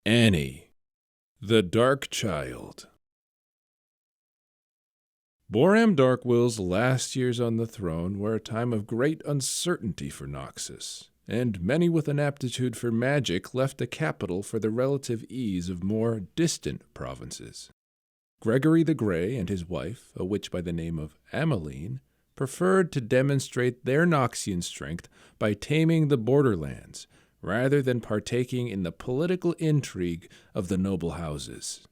Annie, the Dark Child. Boram Darkwill's last years on the throne were a time of great uncertainty for Noxus, and many with an aptitude for magic left the capital for the relative ease of more distant provinces. Gregory the Grey and his wife, a witch by the name of Ameline, preferred to demonstrate their Noxian strength by taming the borderlands, rather than partaking in the political intrigue of the noble houses.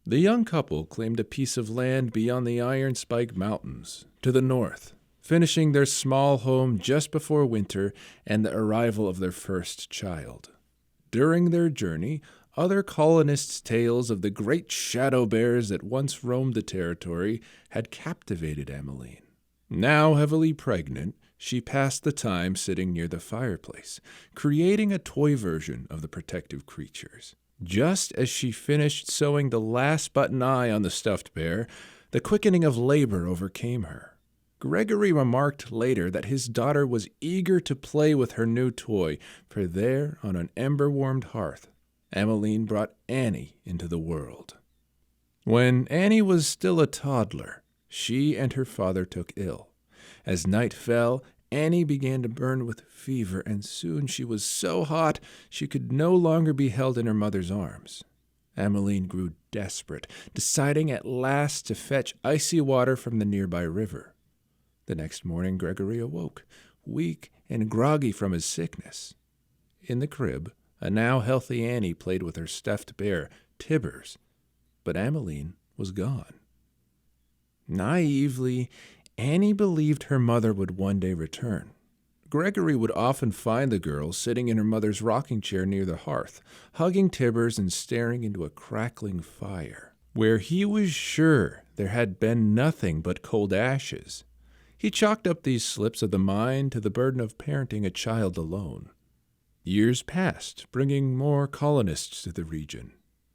The young couple claimed a piece of land beyond the Iron Spike Mountains, to the north, finishing their small home just before winter and the arrival of their first child. During their journey, other colonists' tales of the great shadow bears that once roamed the territory had captivated Ameline. Now heavily pregnant, she passed the time sitting near the fireplace, creating a toy version of the protective creatures. Just as she finished sewing the last button eye on the stuffed bear, the quickening of labor overcame her. Gregory remarked later that his daughter was eager to play with her new toy, for there, on an ember-warmed hearth, Ameline brought Annie into the world. When Annie was still a toddler, she and her father took ill. As night fell, Annie began to burn with fever, and soon she was so hot she could no longer be held in her mother's arms. Ameline grew desperate, deciding at last to fetch icy water from the nearby river. The next morning Gregory awoke, weak and groggy from his sickness. In the crib, a now healthy Annie played with her stuffed bear, Tibbers, but Ameline was gone. Naively, Annie believed her mother would one day return. Gregory would often find the girl sitting in her mother's rocking chair near the hearth, hugging Tibbers and staring into a crackling fire, where he was sure there had been nothing but cold ashes. He chalked up these slips of the mind to the burden of parenting a child alone. Years passed, bringing more colonists to the region,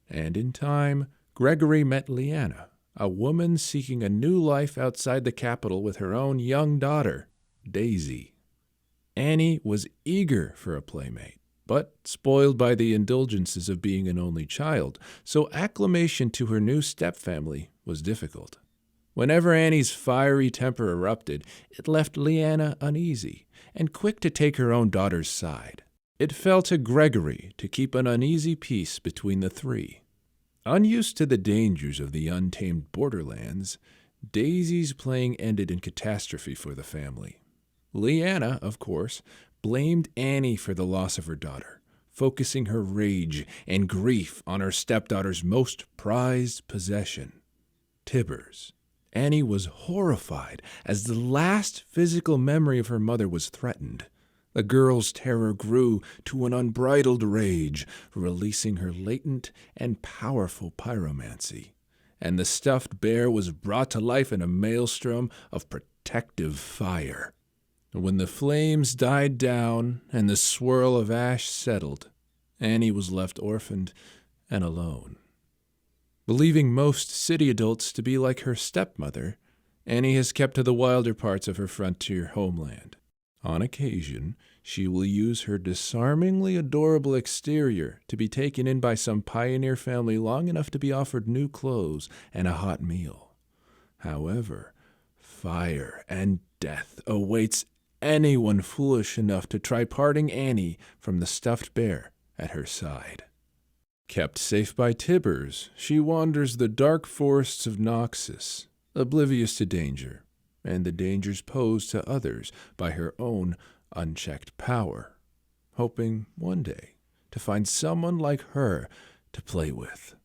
and in time, Gregory met Leanna, a woman seeking a new life outside the capital with her own young daughter, Daisy. Annie was eager for a playmate, but spoiled by the indulgences of being an only child, so acclimation to her new stepfamily was difficult. Whenever Annie's fiery temper erupted, it left Leanna uneasy and quick to take her own daughter's side. It fell to Gregory to keep an uneasy peace between the three. Unused to the dangers of the untamed borderlands, Daisy's playing ended in catastrophe for the family. Leanna, of course, blamed Annie for the loss of her daughter, focusing her rage and grief on her stepdaughter's most prized possession, Tibbers. Annie was horrified as the last physical memory of her mother was threatened. The girl's terror grew to an unbridled rage, releasing her latent and powerful pyromancy, and the stuffed bear was brought to life in a maelstrom of protective fire. When the flames died down and the swirl of ash settled, Annie was left orphaned and alone. Believing most city adults to be like her stepmother, Annie has kept to the wilder parts of her frontier homeland. On occasion, she will use her disarmingly adorable exterior to be taken in by some pioneer family long enough to be offered new clothes and a hot meal. However, fire and death awaits anyone foolish enough to try parting Annie from the stuffed bear at her side. Kept safe by Tibbers, she wanders the dark forests of Noxus, oblivious to danger, and the dangers posed to others by her own unchecked power, hoping one day to find someone like her to play with.